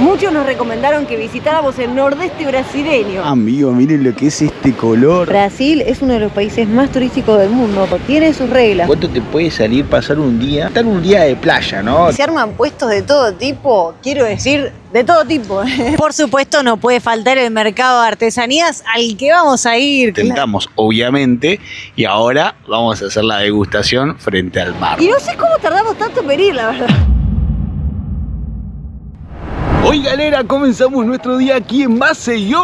Muchos nos recomendaron que visitáramos el nordeste brasileño. Amigo, miren lo que es este color. Brasil es uno de los países más turísticos del mundo, tiene sus reglas. ¿Cuánto te puede salir pasar un día? Estar un día de playa, ¿no? Se arman puestos de todo tipo, quiero decir, de todo tipo. Por supuesto no puede faltar el mercado de artesanías al que vamos a ir. Intentamos, obviamente, y ahora vamos a hacer la degustación frente al mar. Y no sé cómo tardamos tanto en venir, la verdad. Hoy, galera, comenzamos nuestro día aquí en Maceió.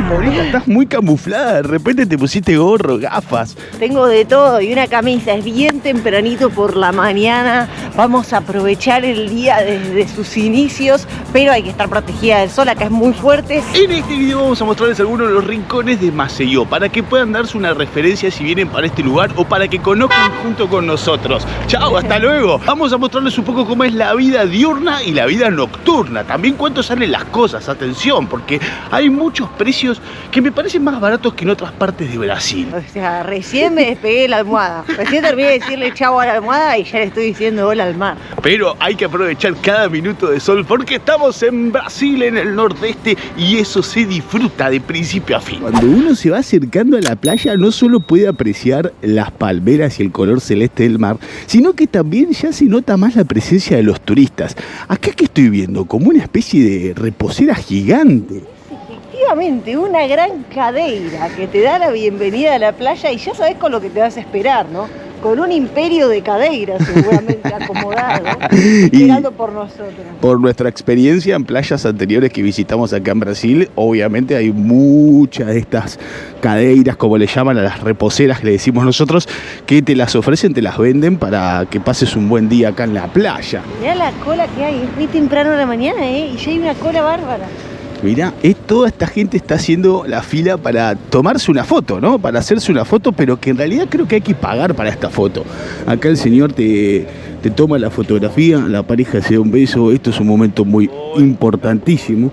Morita, estás muy camuflada. De repente te pusiste gorro, gafas. Tengo de todo y una camisa. Es bien tempranito por la mañana. Vamos a aprovechar el día desde sus inicios, pero hay que estar protegida del sol. Acá es muy fuerte. En este video vamos a mostrarles algunos de los rincones de Maceió para que puedan darse una referencia si vienen para este lugar o para que conozcan junto con nosotros. Chao, hasta luego. Vamos a mostrarles un poco cómo es la vida diurna y la vida nocturna. También cuánto salen las cosas. Atención, porque hay muchos precios que me parecen más baratos que en otras partes de Brasil. O sea, recién me despegué de la almohada. Recién terminé de decirle chau a la almohada y ya le estoy diciendo hola al mar. Pero hay que aprovechar cada minuto de sol porque estamos en Brasil, en el nordeste, y eso se disfruta de principio a fin. Cuando uno se va acercando a la playa no solo puede apreciar las palmeras y el color celeste del mar, sino que también ya se nota más la presencia de los turistas. Acá que estoy viendo como una especie de reposera gigante. Efectivamente, una gran cadeira que te da la bienvenida a la playa y ya sabes con lo que te vas a esperar, ¿no? Con un imperio de cadeiras seguramente acomodado, esperando por nosotros. Por nuestra experiencia en playas anteriores que visitamos acá en Brasil, obviamente hay muchas de estas cadeiras, como le llaman a las reposeras que le decimos nosotros, que te las ofrecen, te las venden para que pases un buen día acá en la playa. Mirá la cola que hay, es muy temprano de la mañana, y ya hay una cola bárbara. Mirá, toda esta gente está haciendo la fila para tomarse una foto, ¿no? Para hacerse una foto, pero que en realidad creo que hay que pagar para esta foto. Acá el señor te toma la fotografía, la pareja se da un beso. Esto es un momento muy importantísimo.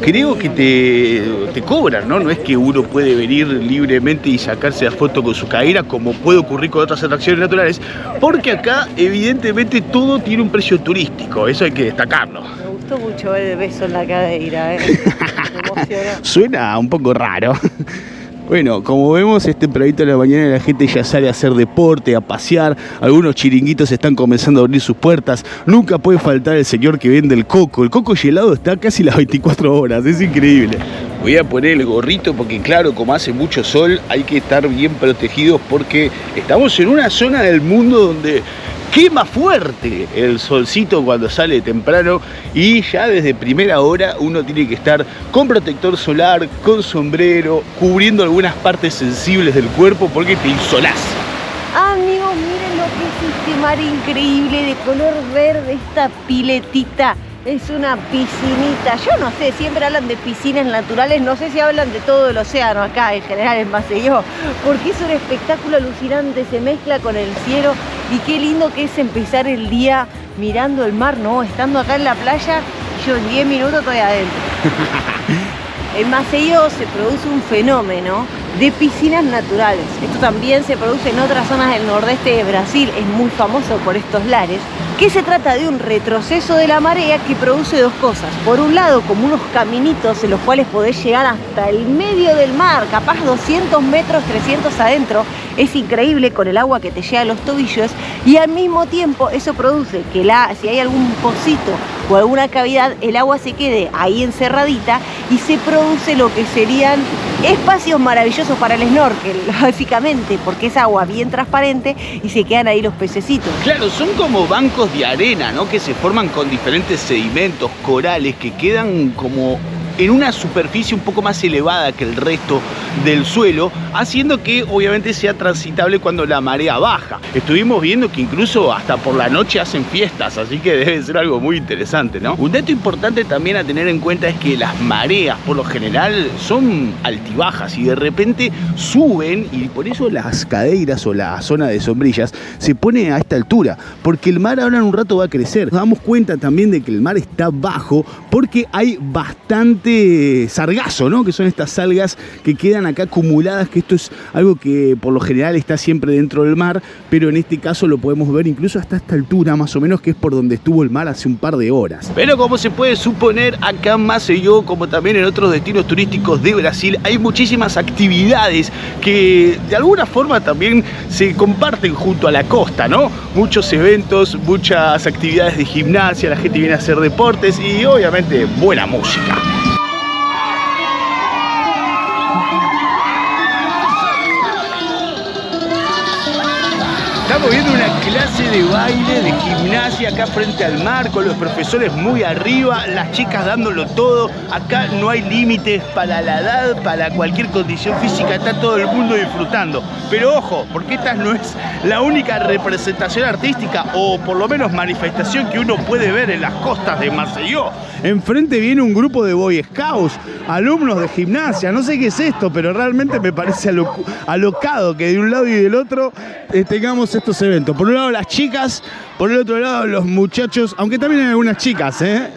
Creo que te cobran, ¿no? No es que uno puede venir libremente y sacarse la foto con su cadeira, como puede ocurrir con otras atracciones naturales, porque acá evidentemente todo tiene un precio turístico, eso hay que destacarlo. Me gustó mucho el beso en la cadeira, Me emocionó. Suena un poco raro. Bueno, como vemos, tempranito de la mañana la gente ya sale a hacer deporte, a pasear. Algunos chiringuitos están comenzando a abrir sus puertas. Nunca puede faltar el señor que vende el coco. El coco helado está casi las 24 horas, es increíble. Voy a poner el gorrito porque, claro, como hace mucho sol, hay que estar bien protegidos porque estamos en una zona del mundo donde quema fuerte el solcito cuando sale temprano y ya desde primera hora uno tiene que estar con protector solar, con sombrero, cubriendo algunas partes sensibles del cuerpo porque te insolás. Amigos, miren lo que es este mar increíble de color verde, esta piletita. Es una piscinita. Yo no sé, siempre hablan de piscinas naturales, no sé si hablan de todo el océano acá, en general en Maceió, porque es un espectáculo alucinante, se mezcla con el cielo y qué lindo que es empezar el día mirando el mar, ¿no? Estando acá en la playa, yo en 10 minutos estoy adentro. En Maceió se produce un fenómeno de piscinas naturales. Esto también se produce en otras zonas del nordeste de Brasil, es muy famoso por estos lares, que se trata de un retroceso de la marea que produce dos cosas. Por un lado, como unos caminitos en los cuales podés llegar hasta el medio del mar, capaz 200 metros, 300 adentro, es increíble con el agua que te llega a los tobillos, y al mismo tiempo eso produce que si hay algún pocito o alguna cavidad, el agua se quede ahí encerradita y se produce lo que serían espacios maravillosos para el snorkel, básicamente, porque es agua bien transparente y se quedan ahí los pececitos. Claro, son como bancos de arena, ¿no? Que se forman con diferentes sedimentos, corales, que quedan como en una superficie un poco más elevada que el resto del suelo, haciendo que obviamente sea transitable cuando la marea baja. Estuvimos viendo que incluso hasta por la noche hacen fiestas, así que debe ser algo muy interesante, ¿no? Un dato importante también a tener en cuenta es que las mareas por lo general son altibajas y de repente suben, y por eso las cadeiras o la zona de sombrillas se pone a esta altura, porque el mar ahora en un rato va a crecer. Nos damos cuenta también de que el mar está bajo porque hay bastante bastante sargazo, ¿no? Que son estas algas que quedan acá acumuladas, que esto es algo que por lo general está siempre dentro del mar, pero en este caso lo podemos ver incluso hasta esta altura, más o menos, que es por donde estuvo el mar hace un par de horas. Pero como se puede suponer, acá en Maceió, como también en otros destinos turísticos de Brasil, hay muchísimas actividades que de alguna forma también se comparten junto a la costa, ¿no? Muchos eventos, muchas actividades de gimnasia, la gente viene a hacer deportes y obviamente buena música. Estamos viendo una clase de baile, de gimnasia acá frente al mar, con los profesores muy arriba, las chicas dándolo todo. Acá no hay límites para la edad, para cualquier condición física, está todo el mundo disfrutando. Pero ojo, porque esta no es la única representación artística, o por lo menos manifestación, que uno puede ver en las costas de Maceió. Enfrente viene un grupo de Boy Scouts, alumnos de gimnasia. No sé qué es esto, pero realmente me parece alocado que de un lado y del otro tengamos estos eventos. Por un lado las chicas, por el otro lado los muchachos, aunque también hay algunas chicas, ¿eh?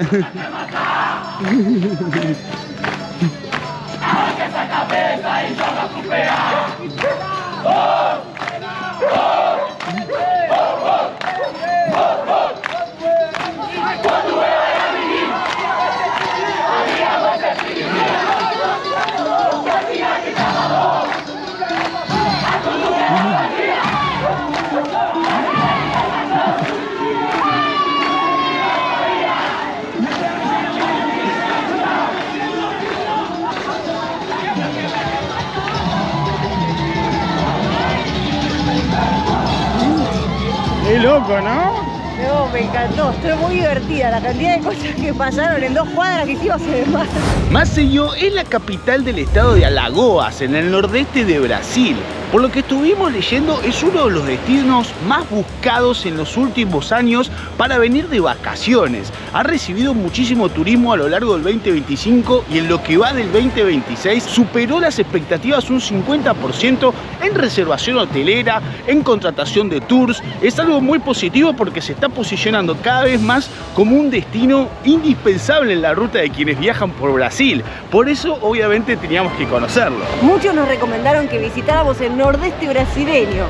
Qué loco, ¿no? No, me encantó, estoy muy divertida. La cantidad de cosas que pasaron en 2 cuadras que hicimos de más. Maceió es la capital del estado de Alagoas, en el nordeste de Brasil. Por lo que estuvimos leyendo, es uno de los destinos más buscados en los últimos años para venir de vacaciones. Ha recibido muchísimo turismo a lo largo del 2025 y en lo que va del 2026 superó las expectativas un 50% en reservación hotelera, en contratación de tours. Es algo muy positivo porque se está posicionando cada vez más como un destino indispensable en la ruta de quienes viajan por Brasil. Por eso, obviamente, teníamos que conocerlo. Muchos nos recomendaron que visitáramos el nordeste brasileño.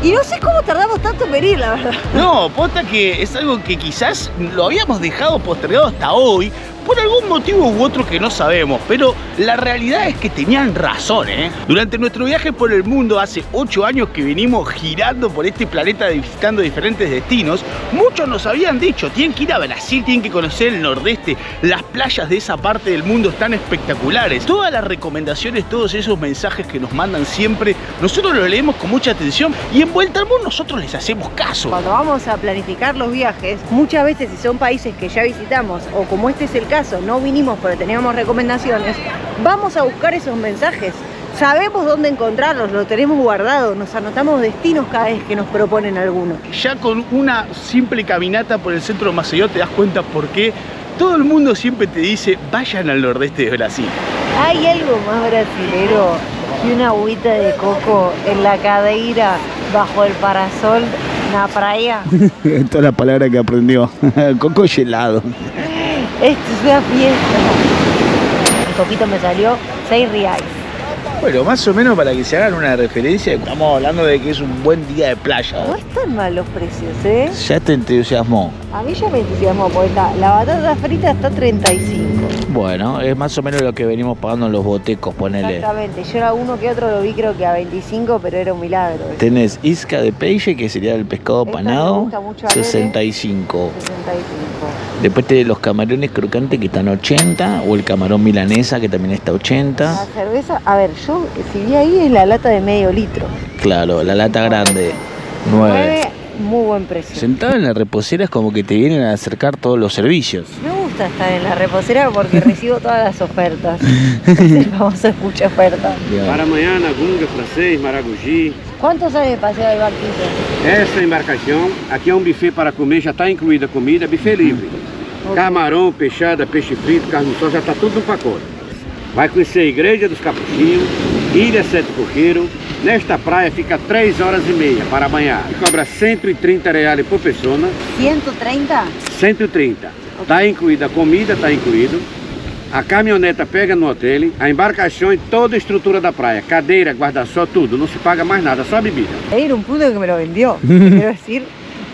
Y no sé cómo tardamos tanto en venir, la verdad. No, posta que es algo que quizás lo habíamos dejado postergado hasta hoy, por algún motivo u otro que no sabemos, pero la realidad es que tenían razón, ¿eh? Durante nuestro viaje por el mundo, hace 8 años que venimos girando por este planeta visitando diferentes destinos, muchos nos habían dicho, tienen que ir a Brasil, tienen que conocer el nordeste, las playas de esa parte del mundo están espectaculares. Todas las recomendaciones, todos esos mensajes que nos mandan siempre, nosotros los leemos con mucha atención y en Vuelta al Mundo nosotros les hacemos caso. Cuando vamos a planificar los viajes, muchas veces si son países que ya visitamos, o como este es el caso, no vinimos pero teníamos recomendaciones, vamos a buscar esos mensajes. Sabemos dónde encontrarlos, lo tenemos guardado, nos anotamos destinos cada vez que nos proponen alguno. Ya con una simple caminata por el centro de Maceió te das cuenta por qué todo el mundo siempre te dice vayan al nordeste de Brasil. ¿Hay algo más brasilero que una agüita de coco en la cadeira bajo el parasol en la playa? Esta es la palabra que aprendió. Coco helado. Esto es una fiesta. El coquito me salió 6 reais. Bueno, más o menos para que se hagan una referencia, estamos hablando de que es un buen día de playa. No están mal los precios, ¿eh? Ya te entusiasmó. A mí ya me entusiasmó, porque la batata frita está 35. Bueno, es más o menos lo que venimos pagando en los botecos, ponele. Exactamente, yo era uno que otro lo vi creo que a 25, pero era un milagro. Tenés isca de peixe, que sería el pescado Esta me panado, gusta mucho a 65. 65. Después tenés los camarones crocantes que están 80, o el camarón milanesa que también está 80. La cerveza, a ver, yo si vi ahí es la lata de medio litro. Claro, la lata grande, 9. Muy buen precio. Sentado en la reposera es como que te vienen a acercar todos los servicios. Me gusta estar en la reposera porque recibo todas las ofertas. Entonces vamos a escuchar ofertas. Para amanhã, na Gunga, francês, Maragogi. ¿Cuánto sale el paseo del barquito? Essa embarcação, aqui é um buffet para comer, já está incluída a comida, buffet livre. Camarão, peixada, peixe frito, carne de sol, já está tudo no pacote. Vai conhecer a Igreja dos Capuchinhos, Ilha Sete Coqueiros. Nesta praia fica 3 horas e meia para banhar. E cobra 130 reais por pessoa. 130. 130. Está incluída a comida, está incluído. A caminhoneta pega no hotel, a embarcação e toda a estrutura da praia. Cadeira, guarda-sol, tudo. Não se paga mais nada, só bebida. Hay un punto que me lo vendió. Quiero decir,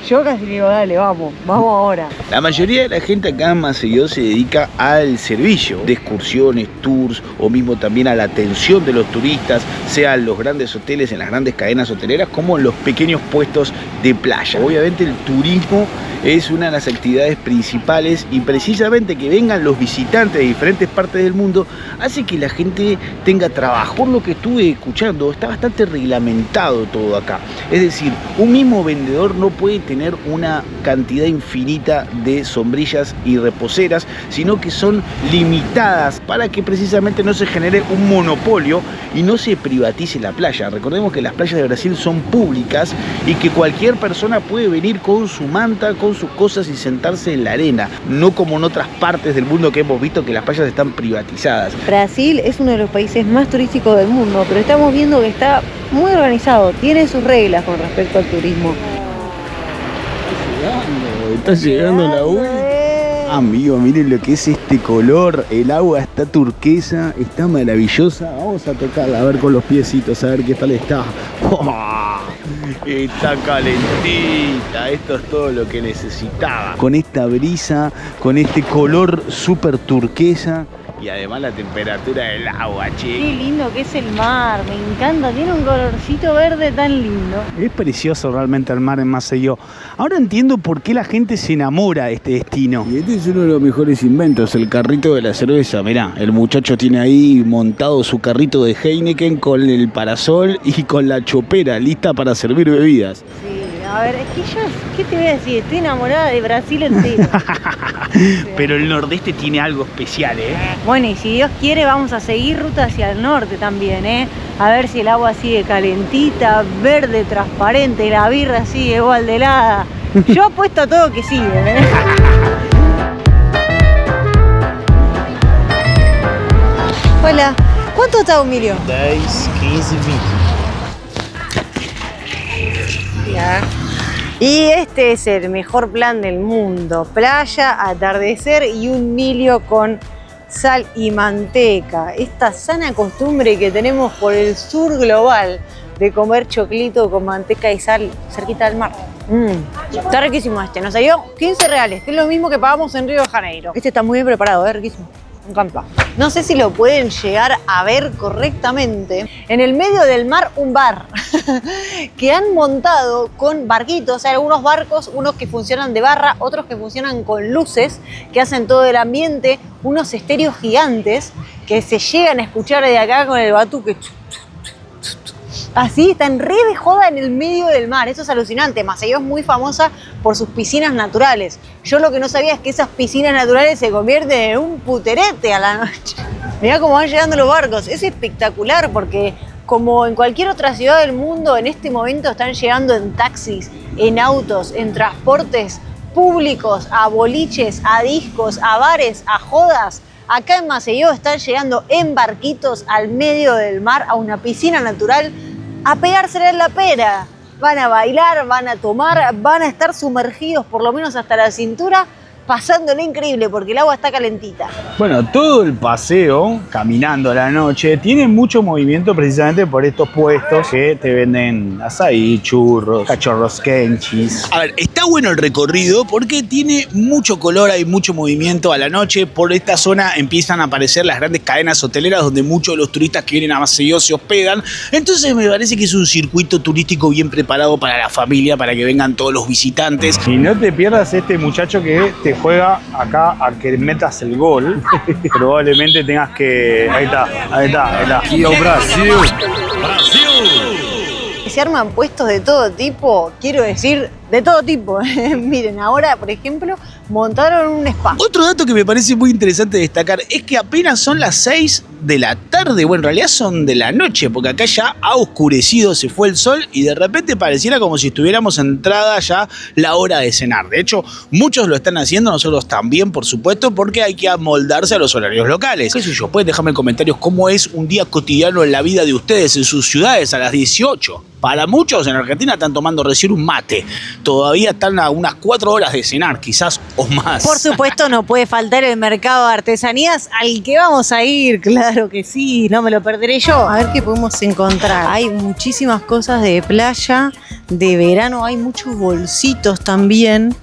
yo casi le digo, dale, vamos ahora. La mayoría de la gente acá en Maceió se dedica al servicio de excursiones, tours o mismo también a la atención de los turistas, sea en los grandes hoteles, en las grandes cadenas hoteleras, como en los pequeños puestos de playa. Obviamente el turismo es una de las actividades principales y precisamente que vengan los visitantes de diferentes partes del mundo hace que la gente tenga trabajo. Por lo que estuve escuchando, está bastante reglamentado todo acá. Es decir, un mismo vendedor no puede tener una cantidad infinita de sombrillas y reposeras, sino que son limitadas para que precisamente no se genere un monopolio y no se privatice la playa. Recordemos que las playas de Brasil son públicas y que cualquier persona puede venir con su manta, con sus cosas y sentarse en la arena, no como en otras partes del mundo que hemos visto que las playas están privatizadas. Brasil es uno de los países más turísticos del mundo, pero estamos viendo que está muy organizado, tiene sus reglas con respecto al turismo. Está llegando la U. Amigo, miren lo que es este color. El agua está turquesa, está maravillosa. Vamos a tocarla, a ver con los piecitos, a ver qué tal está. ¡Oh! Está calentita. Esto es todo lo que necesitaba. Con esta brisa, con este color súper turquesa. Y además la temperatura del agua, che. Qué lindo que es el mar, me encanta, tiene un colorcito verde tan lindo. Es precioso realmente el mar en Maceió. Ahora entiendo por qué la gente se enamora de este destino. Y este es uno de los mejores inventos, el carrito de la cerveza. Mirá, el muchacho tiene ahí montado su carrito de Heineken con el parasol y con la chopera lista para servir bebidas. Sí, a ver, es que yo, ¿qué te voy a decir? Estoy enamorada de Brasil entero. Pero el nordeste tiene algo especial, ¿eh? Bueno, y si Dios quiere vamos a seguir ruta hacia el norte también, ¿eh? A ver si el agua sigue calentita, verde, transparente, la birra sigue igual de helada. Yo apuesto a todo que sigue, ¿eh? Hola, ¿cuánto está un millón? 10, 15, 20. Ya. Y este es el mejor plan del mundo. Playa, atardecer y un milio con sal y manteca. Esta sana costumbre que tenemos por el sur global de comer choclito con manteca y sal cerquita del mar. Está riquísimo este. Nos salió 15 reales, que es lo mismo que pagamos en Río de Janeiro. Este está muy bien preparado, riquísimo. Me encanta. No sé si lo pueden llegar a ver correctamente. En el medio del mar, un bar que han montado con barquitos. Hay algunos barcos, unos que funcionan de barra, otros que funcionan con luces, que hacen todo el ambiente. Unos estéreos gigantes que se llegan a escuchar de acá con el batuque. Así, están re de joda en el medio del mar. Eso es alucinante. Maceió es muy famosa por sus piscinas naturales. Yo lo que no sabía es que esas piscinas naturales se convierten en un puterete a la noche. Mirá cómo van llegando los barcos. Es espectacular porque, como en cualquier otra ciudad del mundo, en este momento están llegando en taxis, en autos, en transportes públicos, a boliches, a discos, a bares, a jodas. Acá en Maceió están llegando en barquitos al medio del mar a una piscina natural a pegársela en la pera. Van a bailar, van a tomar, van a estar sumergidos por lo menos hasta la cintura, pasándole increíble porque el agua está calentita. Bueno, todo el paseo, caminando a la noche, tiene mucho movimiento precisamente por estos puestos que te venden açaí, churros, cachorros kenchis. A ver, está bueno el recorrido porque tiene mucho color, hay mucho movimiento a la noche. Por esta zona empiezan a aparecer las grandes cadenas hoteleras donde muchos de los turistas que vienen a Maceió se hospedan. Entonces me parece que es un circuito turístico bien preparado para la familia, para que vengan todos los visitantes. Y no te pierdas este muchacho que te juega acá a que metas el gol. Probablemente tengas que... Ahí está. Aquí es Brasil. Se arman puestos de todo tipo, quiero decir, de todo tipo. Miren, ahora, por ejemplo, montaron un spa. Otro dato que me parece muy interesante destacar es que apenas son las 6 de la tarde, bueno, en realidad son de la noche, porque acá ya ha oscurecido, se fue el sol y de repente pareciera como si estuviéramos entrada ya la hora de cenar. De hecho, muchos lo están haciendo, nosotros también, por supuesto, porque hay que amoldarse a los horarios locales. ¿Qué sé yo? Pueden dejarme en comentarios cómo es un día cotidiano en la vida de ustedes en sus ciudades a las 18. Para muchos en Argentina están tomando recién un mate. todavía están a unas 4 horas de cenar, quizás o más. Por supuesto no puede faltar el mercado de artesanías al que vamos a ir, claro que sí, no me lo perderé yo. A ver qué podemos encontrar. Hay muchísimas cosas de playa, de verano, hay muchos bolsitos también.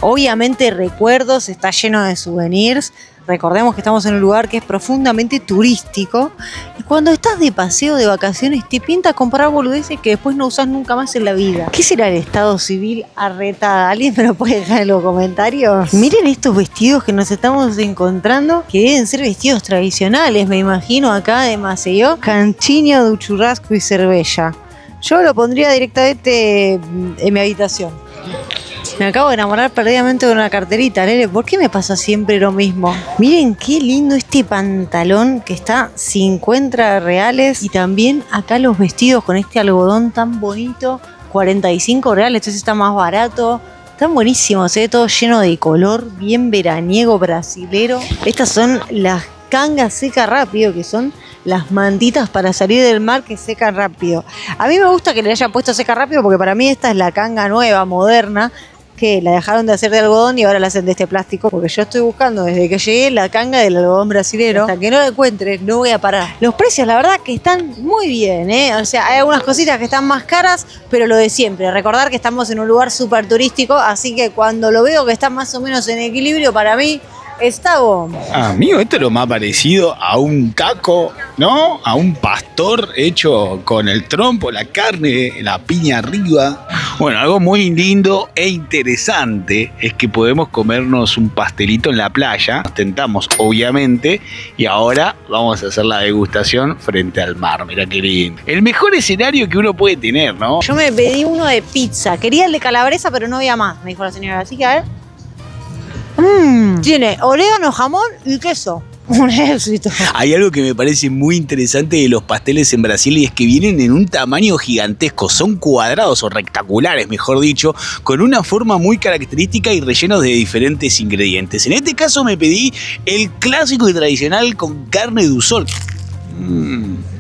Obviamente recuerdos, está lleno de souvenirs. Recordemos que estamos en un lugar que es profundamente turístico y cuando estás de paseo, de vacaciones, te pinta comprar boludeces que después no usas nunca más en la vida. ¿Qué será el estado civil arretada? ¿Alguien me lo puede dejar en los comentarios? Miren estos vestidos que nos estamos encontrando, que deben ser vestidos tradicionales, me imagino, acá de Maceió. Canchiño de churrasco y cerveza. Yo lo pondría directamente en mi habitación. Me acabo de enamorar perdidamente de una carterita, Nere. ¿Por qué me pasa siempre lo mismo? Miren qué lindo este pantalón que está 50 reales. Y también acá los vestidos con este algodón tan bonito, 45 reales. Entonces está más barato. Están buenísimos, todo lleno de color, bien veraniego brasilero. Estas son las cangas seca rápido, que son las mantitas para salir del mar que secan rápido. A mí me gusta que le hayan puesto seca rápido porque para mí esta es la canga nueva, moderna, que la dejaron de hacer de algodón y ahora la hacen de este plástico, porque yo estoy buscando desde que llegué la canga del algodón brasilero. Hasta que no la encuentre no voy a parar. Los precios la verdad que están muy bien, o sea, hay algunas cositas que están más caras, pero lo de siempre, recordar que estamos en un lugar súper turístico, así que cuando lo veo que está más o menos en equilibrio, para mí está bomba. Amigo, esto es lo más parecido a un taco, ¿no? A un pastor hecho con el trompo, la carne, la piña arriba. Bueno, algo muy lindo e interesante es que podemos comernos un pastelito en la playa. Nos tentamos, obviamente, y ahora vamos a hacer la degustación frente al mar. Mirá qué lindo. El mejor escenario que uno puede tener, ¿no? Yo me pedí uno de pizza. Quería el de calabresa, pero no había más, me dijo la señora. Así que a ver. Tiene orégano, jamón y queso. Un éxito. Hay algo que me parece muy interesante de los pasteles en Brasil y es que vienen en un tamaño gigantesco. Son cuadrados o rectangulares, mejor dicho, con una forma muy característica y rellenos de diferentes ingredientes. En este caso me pedí el clásico y tradicional con carne de sol.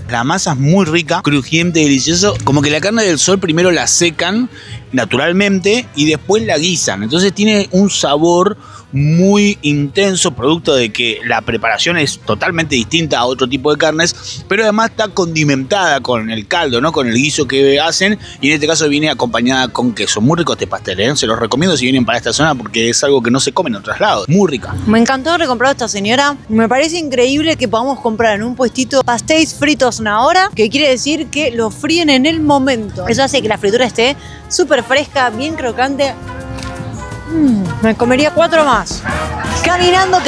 La masa es muy rica, crujiente, delicioso. Como que la carne del sol primero la secan naturalmente y después la guisan. Entonces tiene un sabor muy intenso, producto de que la preparación es totalmente distinta a otro tipo de carnes, pero además está condimentada con el caldo, ¿no? Con el guiso que hacen, y en este caso viene acompañada con queso. Muy rico este pastel, ¿eh? Se los recomiendo si vienen para esta zona porque es algo que no se come en otros lados. Muy rica. Me encantó haber comprado a esta señora. Me parece increíble que podamos comprar en un puestito pastéis fritos una hora, que quiere decir que los fríen en el momento. Eso hace que la fritura esté súper fresca, bien crocante. Me comería 4 más. Caminando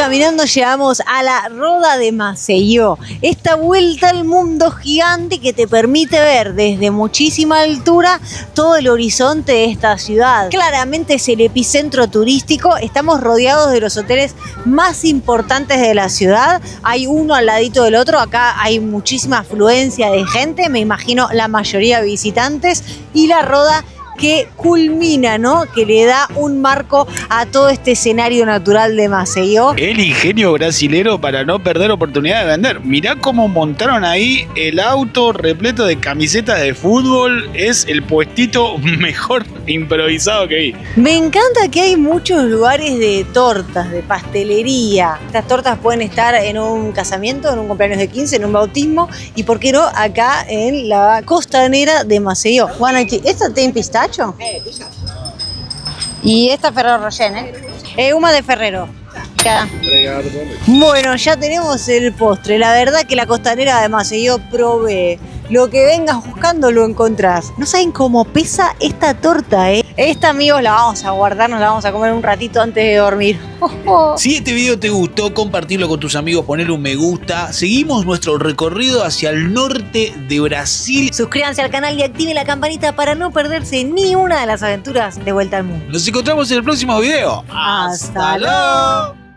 llegamos a la Roda de Maceió. Esta vuelta al mundo gigante que te permite ver desde muchísima altura todo el horizonte de esta ciudad. Claramente es el epicentro turístico. Estamos rodeados de los hoteles más importantes de la ciudad. Hay uno al ladito del otro. Acá hay muchísima afluencia de gente. Me imagino la mayoría visitantes. Y la Roda que culmina, ¿no? Que le da un marco a todo este escenario natural de Maceió. El ingenio brasilero para no perder oportunidad de vender. Mirá cómo montaron ahí el auto repleto de camisetas de fútbol. Es el puestito mejor improvisado que vi. Me encanta que hay muchos lugares de tortas, de pastelería. Estas tortas pueden estar en un casamiento, en un cumpleaños de 15, en un bautismo y, ¿por qué no?, acá en la costanera de Maceió. Bueno, ¿esta tiene pistacho? Y esta Ferrero Rocher, una de Ferrero. Bueno, ya tenemos el postre. La verdad que la costanera de Maceió provee. Lo que vengas buscando lo encontrás. No saben cómo pesa esta torta, Esta, amigos, la vamos a guardar, nos la vamos a comer un ratito antes de dormir. Si este video te gustó, compartirlo con tus amigos, ponerle un me gusta. Seguimos nuestro recorrido hacia el norte de Brasil. Suscríbanse al canal y activen la campanita para no perderse ni una de las aventuras de Vuelta al Mundo. Nos encontramos en el próximo video. ¡Hasta luego!